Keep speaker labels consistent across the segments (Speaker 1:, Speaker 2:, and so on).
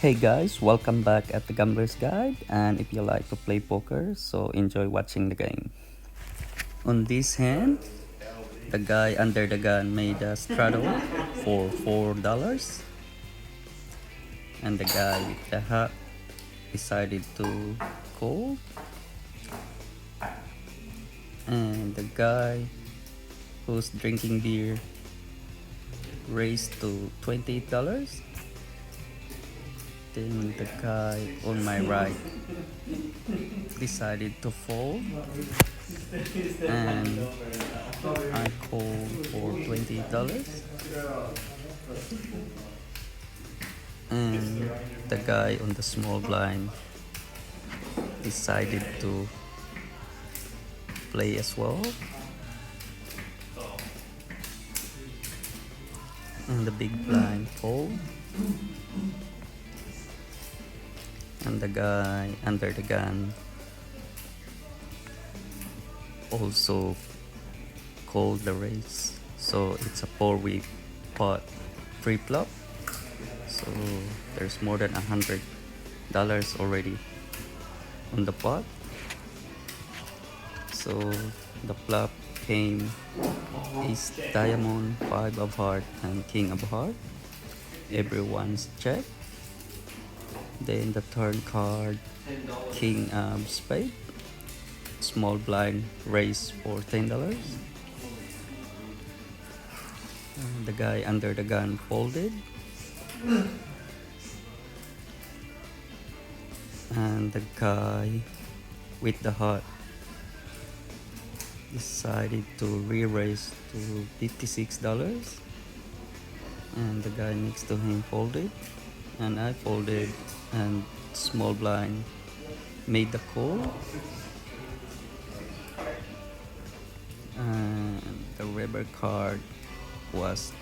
Speaker 1: Hey guys, welcome back at the Gambler's Guide, and if you like to play poker, so enjoy watching the game. On this hand, the guy under the gun made a straddle for $4, and the guy with the hat decided to call, and the guy who's drinking beer raised to $28. Then the guy on my right decided to fold, and I called for $28. And the guy on the small blind decided to play as well, and the big blind fold, and the guy under the gun also called the race. So it's a 4-week pot pre-flop, so there's more than $100 already on the pot. So the flop came ace diamond, 5 of heart, and king of heart. Everyone's check. Then the turn card, king of spade. Small blind raise for $10. And the guy under the gun folded, and the guy with the heart decided to re-raise to $56, and the guy next to him folded, and I folded, and small blind made the call, and the river card was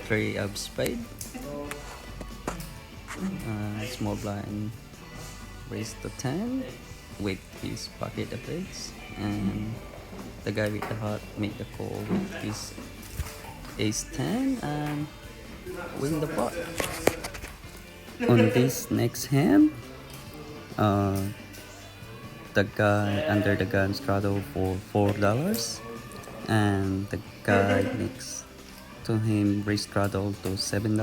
Speaker 1: 3 of spade. Small blind raised to 10 with his pocket of eights, and the guy with the heart made the call with his ace 10 and win the pot. On this next hand, the guy under the gun straddled for $4, and the guy next to him re-straddled to $7,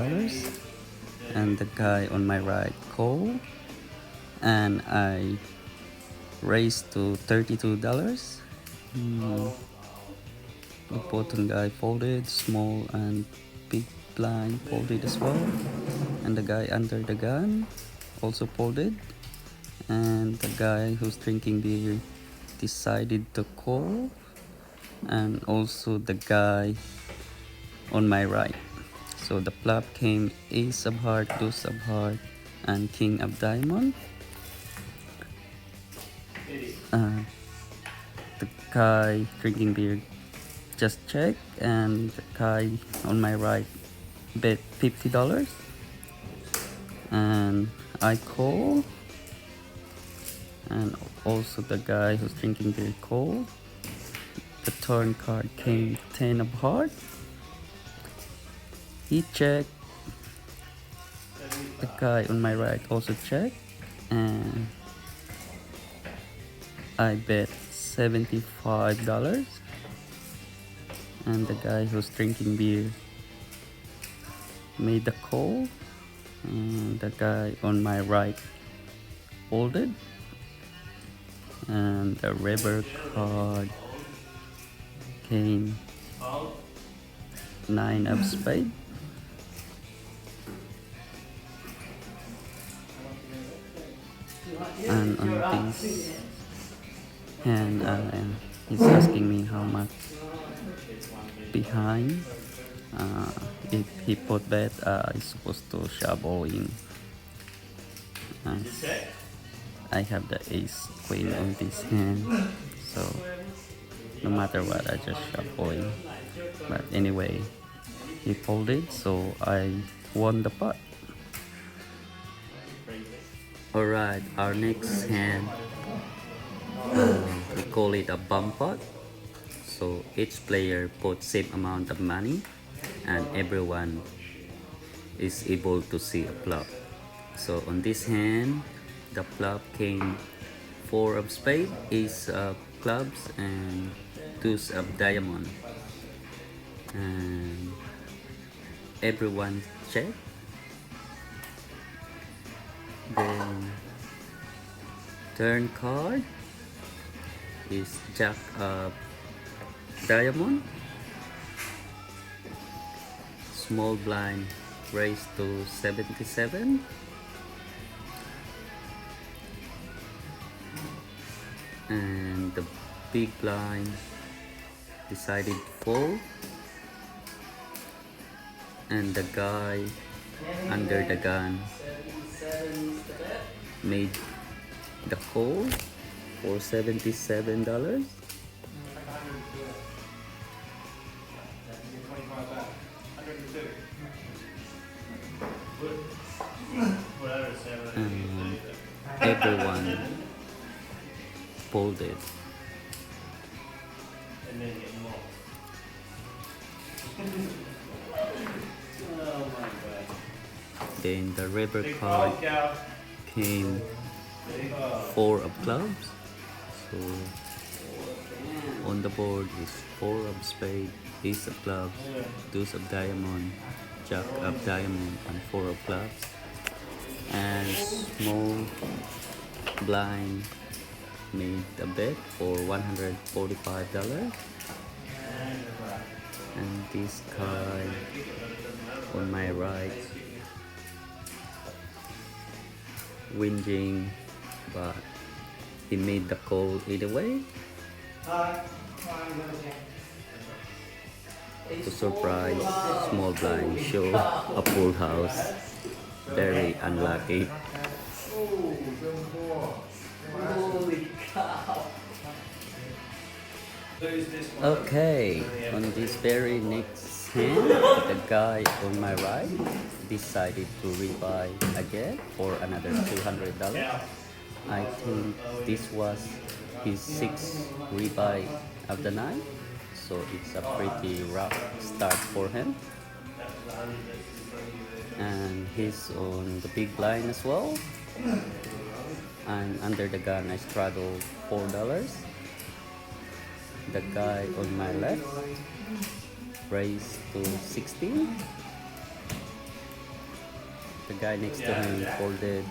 Speaker 1: and the guy on my right called, and I raised to $32. The bottom guy folded, small and big blind folded as well, and the guy under the gun also folded, and the guy who's drinking beer decided to call, and also the guy on my right. So the flop came ace of heart, deuce of heart, and king of diamond. The guy drinking beer just check, and the guy on my right bet $50, and I call, and also the guy who's drinking beer call. The turn card came 10 of heart. He checked. The guy on my right also checked, and I bet $75, and the guy who's drinking beer made the call, and the guy on my right folded, and the river card came 9 of spade, and on this hand he's asking me how much behind. If he put bet, he's supposed to shove all in. I have the ace queen on this hand, so no matter what, I just shove all in. But anyway, he folded, so I won the pot. Alright, our next hand, we call it a bump pot. So each player puts same amount of money, and everyone is able to see a flop. So on this hand, the flop came 4 of spade, ace of clubs, and deuce of diamond. And everyone check. Then turn card is jack of diamond. Small blind raised to 77. And the big blind decided to fold. And the guy under the gun made the call for $77. And everyone folded. Then the river card came 4 of clubs. So on the board is 4 of spade, ace of clubs, deuce of diamond, jack of diamond, and 4 of clubs. And small blind made a bet for $145. And this guy on my right whinging, but he made the call either way. To surprise, small blind show a full house. Very unlucky. Okay, on this very next hand, the guy on my right decided to rebuy again for another $200. I think this was his 6th rebuy of the night, so it's a pretty rough start for him. And he's on the big blind as well. And under the gun I struggled $4. The guy on my left raised to 16. The guy next to him folded.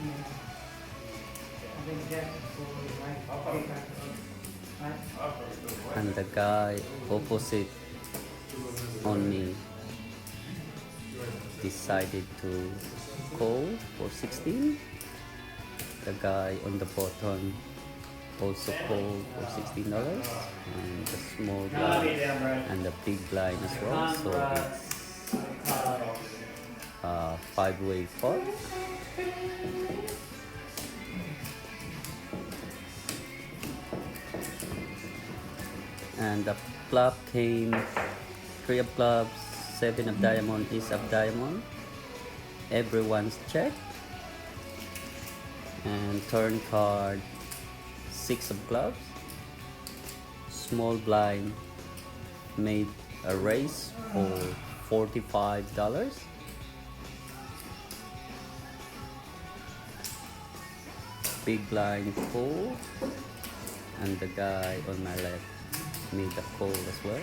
Speaker 1: And the guy opposite on me decided to call for 16. The guy on the bottom also called for $16, and the small blind and the big blind as well. So it's a 5-way pot. And the flop came 3 of clubs, 7 of diamond, ace of diamond. Everyone's checked. And turn card 6 of clubs. Small blind made a raise for $45. Big blind full, and the guy on my left made a call as well.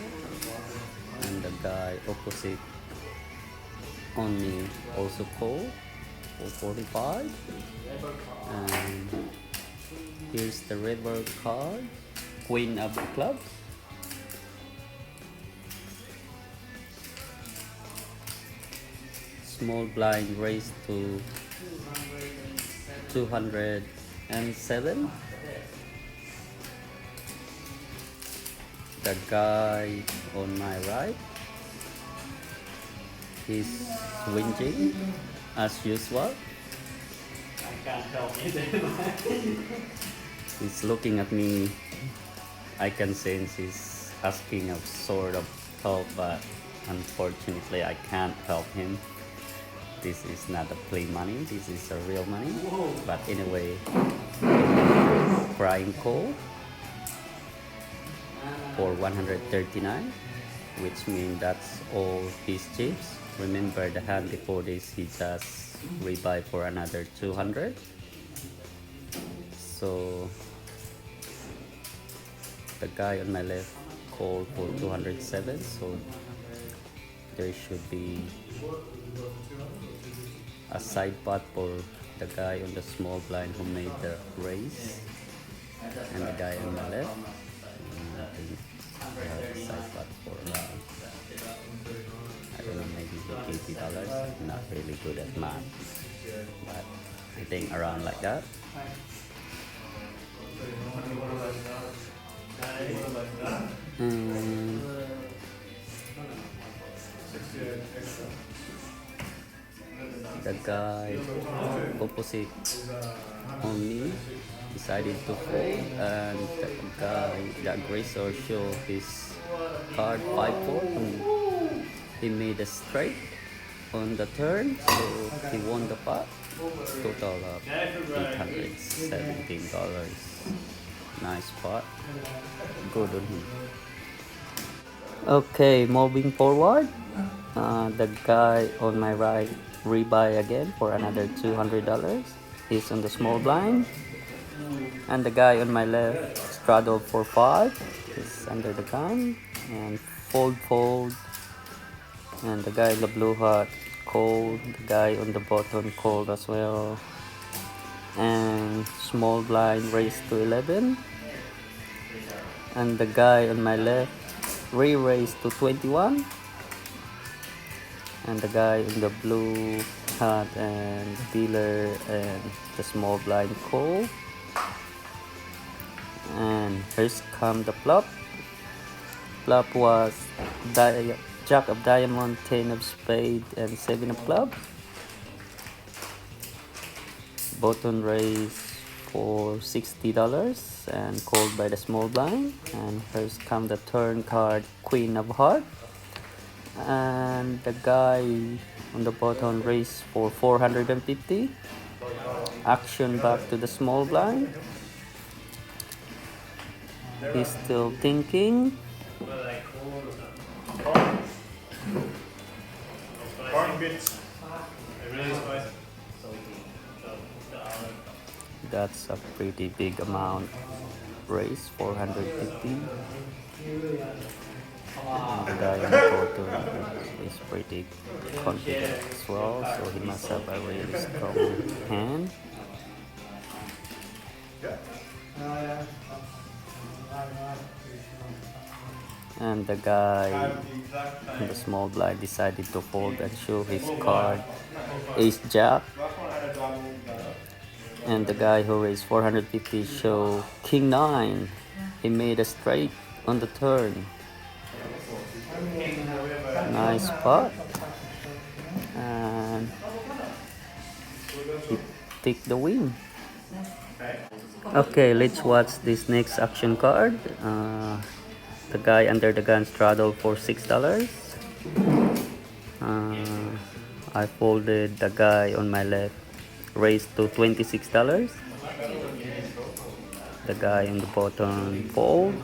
Speaker 1: And the guy opposite on me also called for 45. And here's the river card, queen of clubs. Small blind raised to 207. The guy on my right is whinging as usual.
Speaker 2: I can't help it.
Speaker 1: He's looking at me. I can sense he's asking a sort of help, but unfortunately I can't help him. This is not a play money, this is a real money. But anyway, crying call for 139, which means that's all his chips. Remember the hand before this, he just rebuy for another 200. So the guy on my left called for 207, so there should be a side pot for the guy on the small blind who made the raise, and the guy on my left. And I think I have a side pot for I don't know, maybe $80. Not really good at math, but I think around like that. And the guy opposite on me decided to fold, and the guy, the aggressor, showed his card 5-4, and he made a straight on the turn, so he won the pot. Total of $817. Nice pot. Good on him. Okay, moving forward, the guy on my right rebuy again for another $200. He's on the small blind, and the guy on my left straddled for 5. He's under the gun and fold, and the guy in the blue hat called. The guy on the bottom called as well, and small blind raised to 11, and the guy on my left re-raised to 21, and the guy in the blue hat and dealer and the small blind call. And here's come the flop. Flop was Jack of diamond, 10 of spade, and 7 of clubs. Button raise for $60 and called by the small blind. And here's come the turn card, Queen of heart, and the guy on the bottom raised for 450. Action back to the small blind. He's still thinking. That's a pretty big amount raise, 450. And the guy on the bottom is pretty confident as well, so he must have a really strong hand. And the guy in the small blind decided to fold and show his card, Ace Jack. And the guy who raised 450 show King 9. He made a straight on the turn. Nice pot. And he take the win. Okay, let's watch this next action card. The guy under the gun straddled for $6. I folded. The guy on my left raised to $26. The guy on the bottom fold.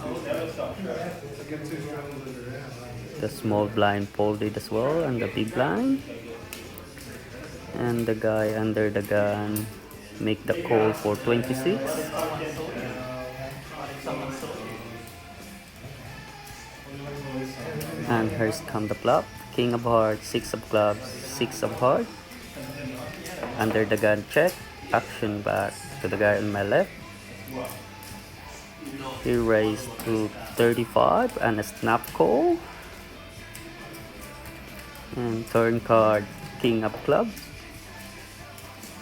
Speaker 1: The small blind folded as well, and the big blind. And the guy under the gun make the call for 26. And here's come the flop, King of hearts, 6 of clubs, 6 of hearts. Under the gun check, action back to the guy on my left. He raised to 35 and a snap call. And turn card, King of clubs.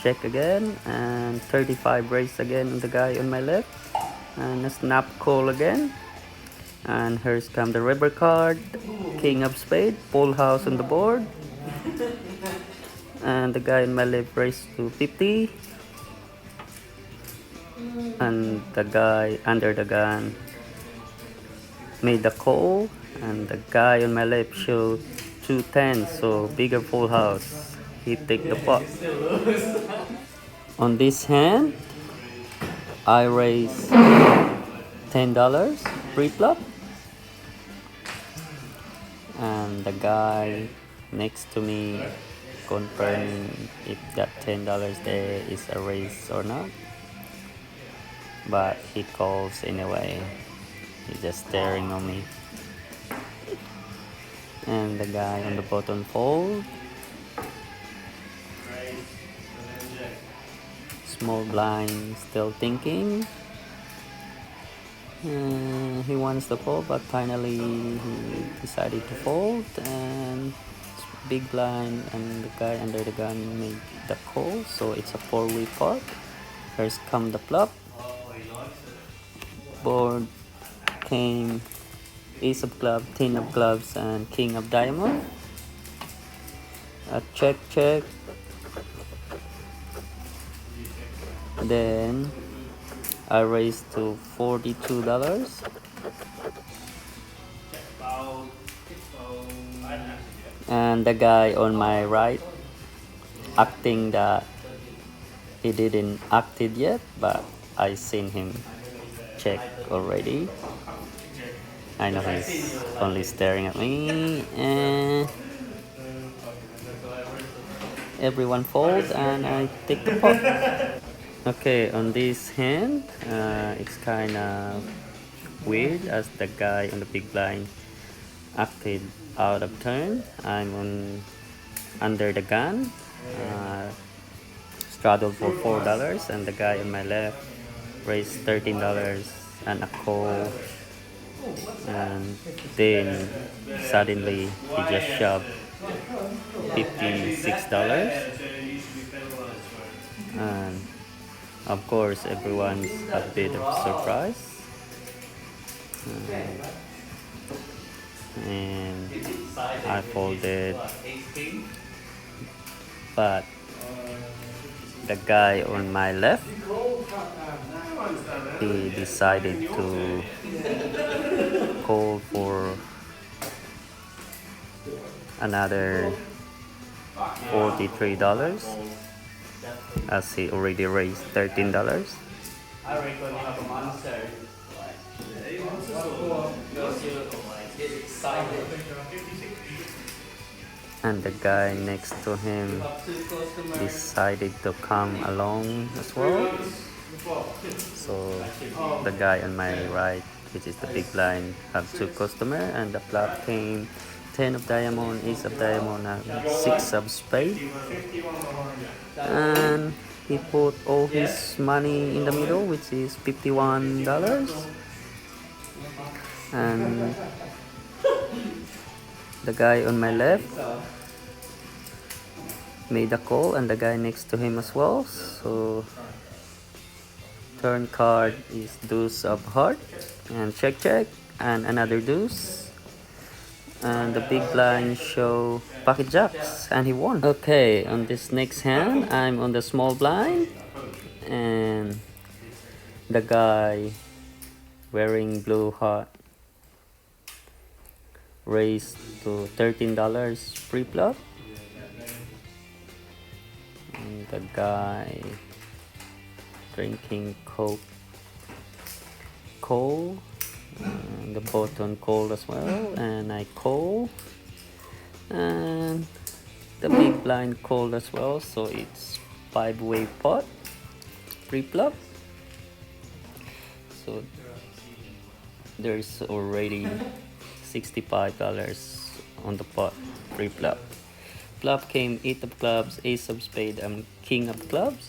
Speaker 1: Check again, and 35 raise again on the guy on my left. And a snap call again. And here's come the river card, King of spade, full house on the board. And the guy on my left raised to 50. And the guy under the gun made the call, and the guy on my left showed 210, so bigger full house. He take the pot. On this hand, I raise $10 pre-flop, and the guy next to me confirming if that $10 there is a raise or not, but he calls anyway. He's just staring on me. And the guy on the bottom fold, small blind, still thinking. He wants to fold, but finally he decided to fold, and big blind and the guy under the gun made the call, so it's a 4-way pot. First come the flop. Board came ace of clubs, 10 of clubs, and king of diamond. A check. Then I raised to $42. And the guy on my right acting that he didn't act it yet, but I seen him check already. I know he's only staring at me, and everyone folds and I take the pot. Okay, on this hand, it's kind of weird as the guy on the big blind acted out of turn. I'm on under the gun, straddled for $4, and the guy on my left raised $13 and a call, and then suddenly he just shoved $56, and of course everyone's a bit of surprise. And I folded, but the guy on my left, he decided to call for another $43 as he already raised $13.
Speaker 2: I reckon you have a monster. Get excited.
Speaker 1: And the guy next to him decided to come along as well. So the guy on my right, which is the big blind, have 2 customers, and the flop came 10 of diamond, ace of diamond, and 6 of spade. And he put all his money in the middle, which is $51. And the guy on my left made a call, and the guy next to him as well. So turn card is deuce of heart, and check, and another deuce, and the big blind show pocket jacks, and he won. Okay, on this next hand, I'm on the small blind, and the guy wearing blue heart raised to $13 pre-flop, and the guy drinking coke coal, and the bottom coal as well, and I call, and the big blind call as well, so it's 5-way pot pre-flop. So there's already $65 on the pot pre-flop. Flop came 8 of clubs, ace of spade, and king of clubs.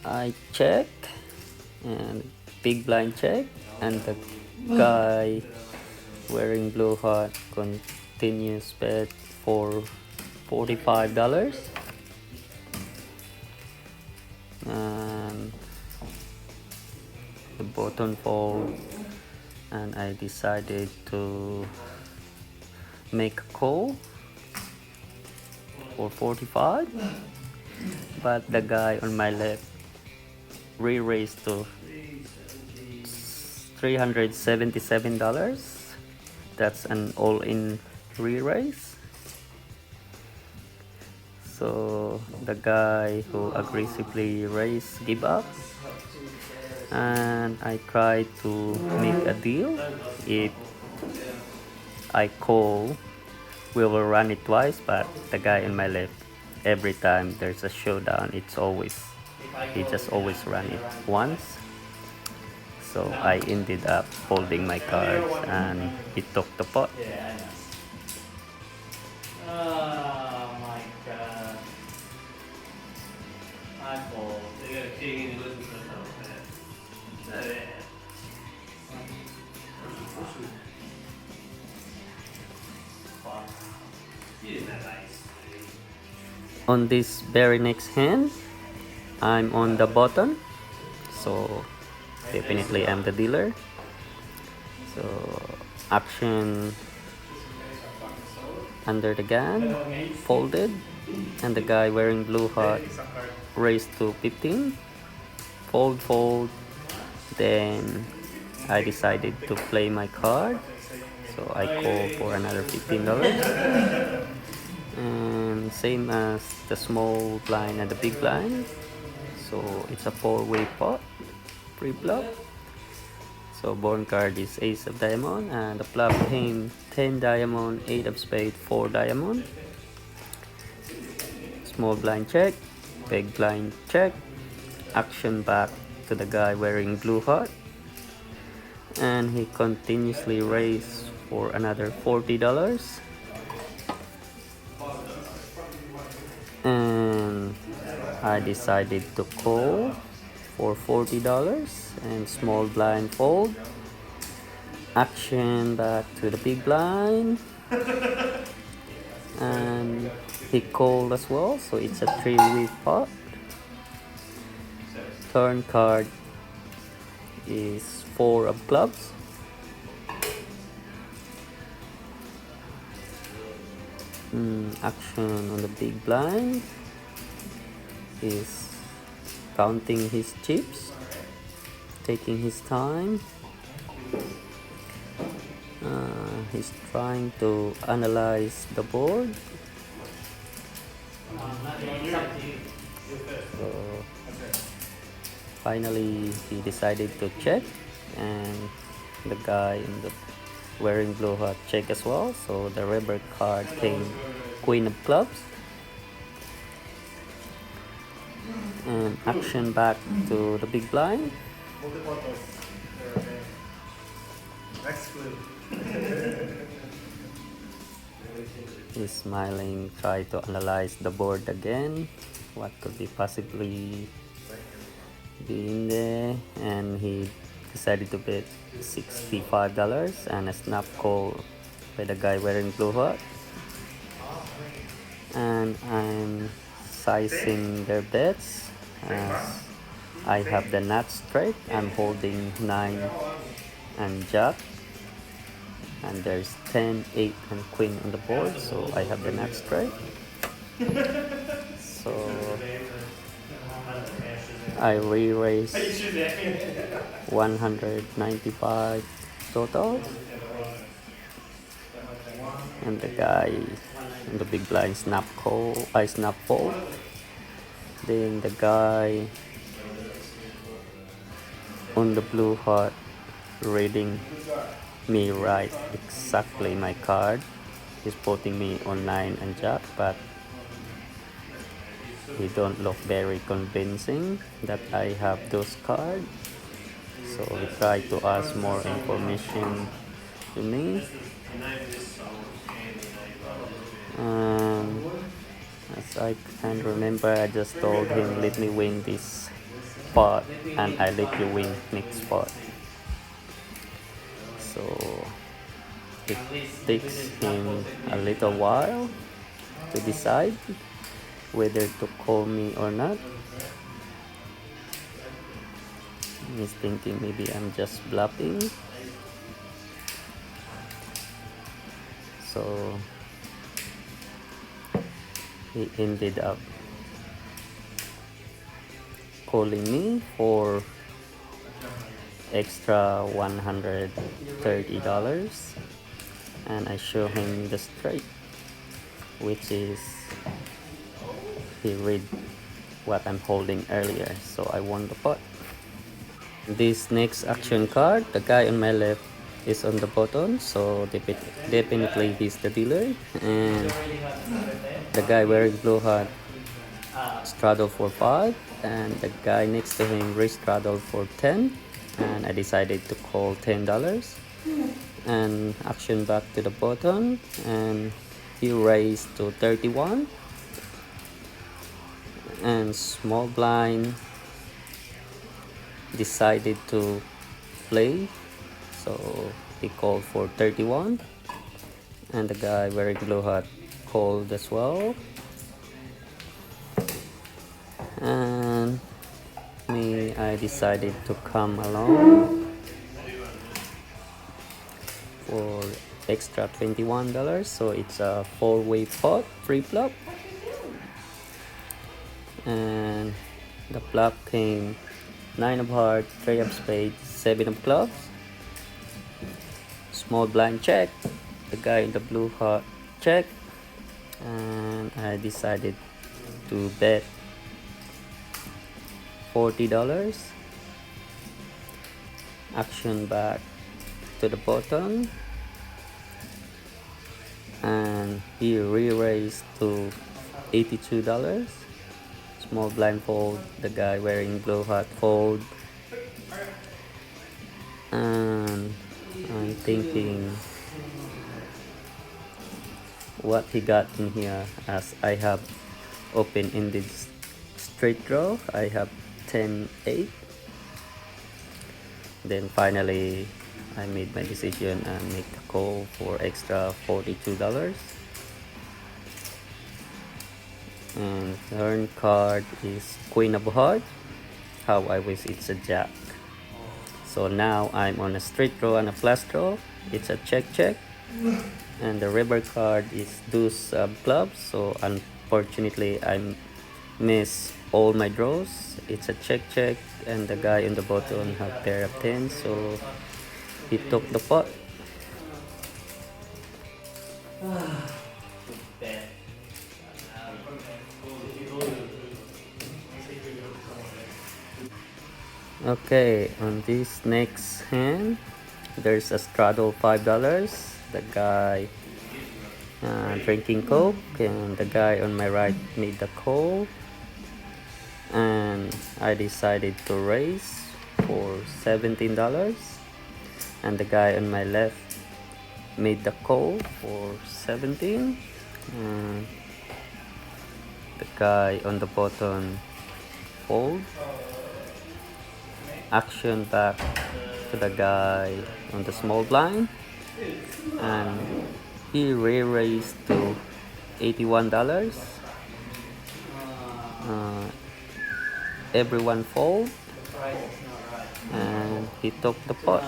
Speaker 1: I check, and big blind check, and the guy wearing blue heart continues bet for $45. And the bottom fold, and I decided to make a call for $45, but the guy on my left re-raised to $377. That's an all-in re-raise. So the guy who aggressively raised give up, and I tried to make a deal. If I call we will run it twice, but the guy on my left, every time there's a showdown, he just always run it once. So I ended up holding my cards and he took the pot.
Speaker 2: Yeah, I know. Oh my god. I fold.
Speaker 3: They got a king and he listens to the man. Yeah.
Speaker 2: Fuck.
Speaker 3: He isn't that nice.
Speaker 1: On this very next hand, I'm on the button, so definitely I'm the dealer. So action under the gun, folded, and the guy wearing blue hat raised to 15. Fold, fold. Then I decided to play my card, so I call for another $15. And same as the small blind and the big blind, so it's a four-way pot pre-flop. So born card is ace of diamond, and the flop came 10 diamond, 8 of spade, 4 diamond. Small blind check, big blind check. Action back to the guy wearing blue hat, and he continuously raised for another $40. And I decided to call for $40 and small blind fold. Action back to the big blind, and he called as well, so it's a three-way pot. Turn card is 4 of clubs. Action on the big blind is counting his chips, taking his time. He's trying to analyze the board. So finally he decided to check, and the guy in the wearing blue hat check as well. So the river card came queen of clubs, and action back to the big blind. He's smiling, try to analyze the board again, what could be possibly be in there, and he decided to bet $65 and a snap call by the guy wearing blue hat. And I'm sizing their bets as I have the nut straight. I'm holding 9 and jack, and there's 10, 8 and queen on the board, so I have the nut straight. So I re-raised 195 total, and the guy in the big blind snap call, I snap fold. Then the guy on the blue hat reading me right exactly my card. He's putting me on 9 and jack, but he don't look very convincing that I have those cards. So he tried to ask more information to me. As I can remember, I just told him, let me win this pot and I let you win next pot. So it takes him a little while to decide whether to call me or not. He's thinking maybe I'm just bluffing. So he ended up calling me for extra $130, and I show him the straight, which is he read what I'm holding earlier, so I won the pot. This next action card, the guy on my left is on the button, so definitely he's the dealer. And the guy wearing blue hat straddle for 5, and the guy next to him re-straddle for 10, and I decided to call $10 and action back to the button, and he raised to 31, and small blind decided to play, so he called for 31, and the guy wearing blue hat called as well, and me, I decided to come along for extra $21, so it's a 4-way pot pre-flop, and the flop came 9 of hearts, 3 of spades, 7 of clubs. Small blind check, the guy in the blue hat check, and I decided to bet $40. Action back to the bottom, and he re-raised to $82. Small blind fold, the guy wearing blue hat fold, and I'm thinking what he got in here, as I have open-ended straight draw. I have 10-8. Then finally I made my decision and make the call for extra $42. And turn card is Queen of Hearts. How I wish it's a jack. So now I'm on a straight draw and a flush draw. It's a check. And the river card is deuce of clubs. So unfortunately I miss all my draws. It's a check, and the guy on the bottom have pair of 10, so he took the pot. Okay, on this next hand, there's a straddle $5. The guy drinking coke, and the guy on my right made the call, and I decided to raise for $17, and the guy on my left made the call for 17, and the guy on the bottom fold. Action back to the guy on the small blind, and he re-raised to $81. Everyone fold, and he took the pot.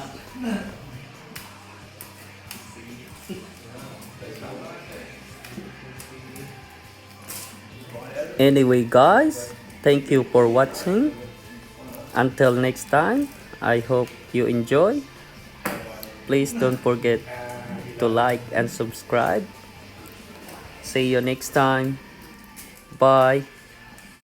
Speaker 1: Anyway guys, thank you for watching. Until next time, I hope you enjoy. Please don't forget to like and subscribe. See you next time. Bye.